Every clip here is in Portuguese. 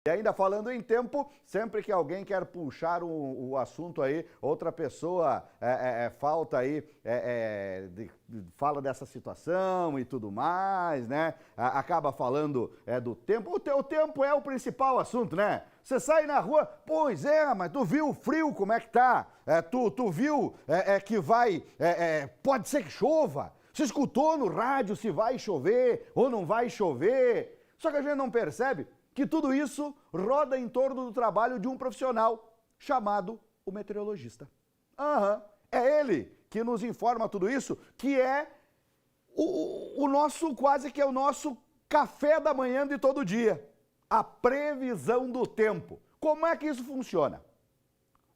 E ainda falando em tempo, sempre que alguém quer puxar o assunto aí, outra pessoa falta aí, fala dessa situação e tudo mais, né? Acaba falando do tempo. O tempo é o principal assunto, né? Você sai na rua, pois é, mas tu viu o frio, como é que tá? Tu viu que vai, pode ser que chova? Você escutou no rádio se vai chover ou não vai chover? Só que a gente não percebe que tudo isso roda em torno do trabalho de um profissional chamado o meteorologista. É ele que nos informa tudo isso, que é o nosso, quase que é o nosso café da manhã de todo dia. A previsão do tempo. Como é que isso funciona?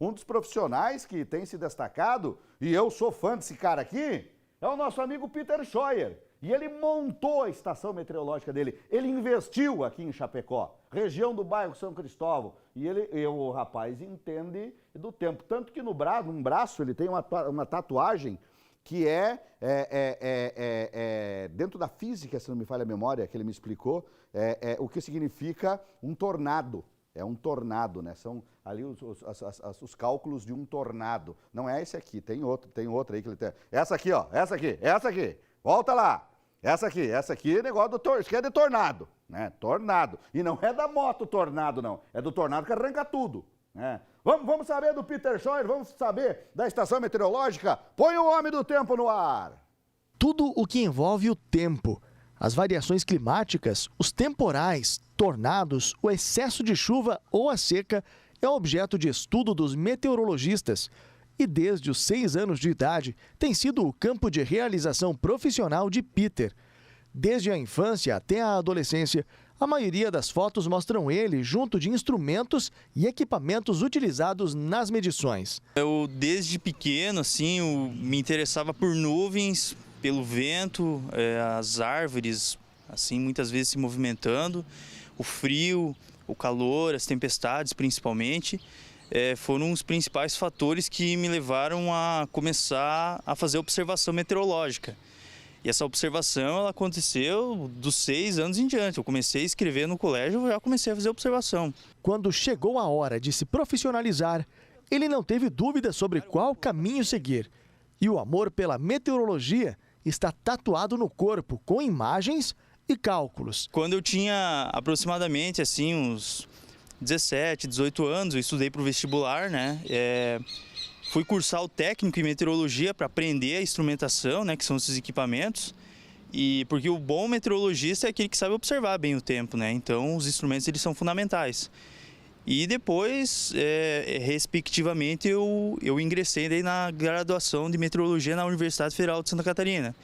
Um dos profissionais que tem se destacado, e eu sou fã desse cara aqui, é o nosso amigo Peter Scheuer. E ele montou a estação meteorológica dele. Ele investiu aqui em Chapecó, região do bairro São Cristóvão. E o rapaz entende do tempo. Tanto que no braço ele tem uma tatuagem que dentro da física, se não me falha a memória, que ele me explicou, o que significa um tornado. É um tornado, né? São ali os cálculos de um tornado. Não é esse aqui, tem outro aí que ele tem. Essa aqui, ó, essa aqui. Volta lá. Essa aqui é negócio isso aqui é de tornado, né? Tornado. E não é da moto tornado, não. É do tornado que arranca tudo, né? Vamos saber do Peter Scheuer, vamos saber da estação meteorológica. Põe o homem do tempo no ar. Tudo o que envolve o tempo, as variações climáticas, os temporais, tornados, o excesso de chuva ou a seca é objeto de estudo dos meteorologistas. E desde os 6 anos de idade tem sido o campo de realização profissional de Peter. Desde a infância até a adolescência, a maioria das fotos mostram ele junto de instrumentos e equipamentos utilizados nas medições. Eu, desde pequeno, assim, me interessava por nuvens, pelo vento, as árvores, assim, muitas vezes se movimentando, o frio, o calor, as tempestades principalmente. Foram os principais fatores que me levaram a começar a fazer observação meteorológica. E essa observação ela aconteceu dos 6 anos em diante. Eu comecei a escrever no colégio, eu já comecei a fazer observação. Quando chegou a hora de se profissionalizar, ele não teve dúvida sobre qual caminho seguir. E o amor pela meteorologia está tatuado no corpo, com imagens e cálculos. Quando eu tinha aproximadamente assim, uns 17, 18 anos, eu estudei para o vestibular, né? Fui cursar o técnico em meteorologia para aprender a instrumentação, né? Que são esses equipamentos. E porque o bom meteorologista é aquele que sabe observar bem o tempo, né? Então os instrumentos eles são fundamentais. E depois, respectivamente, eu ingressei daí na graduação de meteorologia na Universidade Federal de Santa Catarina.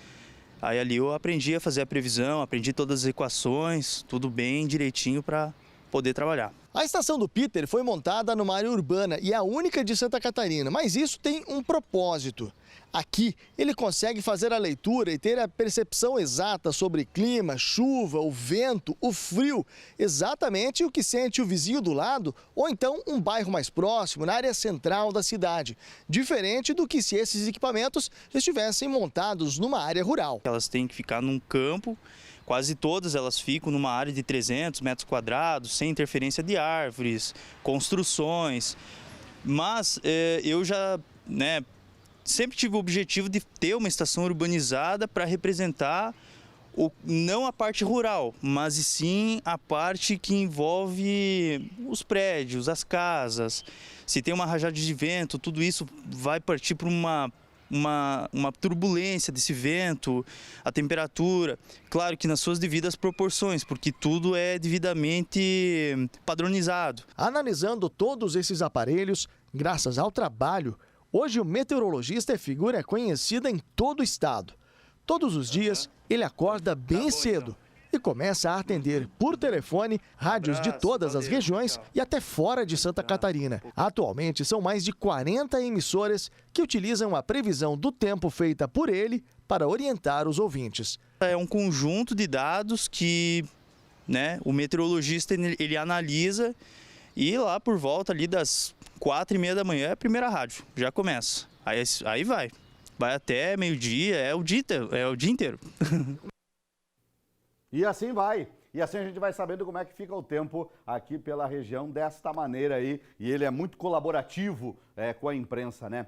Aí ali eu aprendi a fazer a previsão, aprendi todas as equações, tudo bem direitinho para poder trabalhar. A estação do Peter foi montada numa área urbana e é a única de Santa Catarina, mas isso tem um propósito. Aqui, ele consegue fazer a leitura e ter a percepção exata sobre clima, chuva, o vento, o frio, exatamente o que sente o vizinho do lado ou então um bairro mais próximo, na área central da cidade, diferente do que se esses equipamentos estivessem montados numa área rural. Elas têm que ficar num campo. Quase todas elas ficam numa área de 300 metros quadrados, sem interferência de árvores, construções. Mas eu já sempre tive o objetivo de ter uma estação urbanizada para representar não a parte rural, mas e sim a parte que envolve os prédios, as casas. Se tem uma rajada de vento, tudo isso vai partir para uma turbulência desse vento, a temperatura, claro que nas suas devidas proporções, porque tudo é devidamente padronizado. Analisando todos esses aparelhos, graças ao trabalho, hoje o meteorologista é figura conhecida em todo o estado. Todos os dias ele acorda bem cedo e começa a atender por telefone rádios de todas as regiões e até fora de Santa Catarina. Atualmente são mais de 40 emissoras que utilizam a previsão do tempo feita por ele para orientar os ouvintes. É um conjunto de dados que o meteorologista ele analisa e lá por volta ali das 4h30 da manhã é a primeira rádio, já começa. Aí vai até meio-dia, é o dia inteiro. E assim vai. e assim a gente vai sabendo como é que fica o tempo aqui pela região desta maneira aí, e ele é muito colaborativo com a imprensa, né?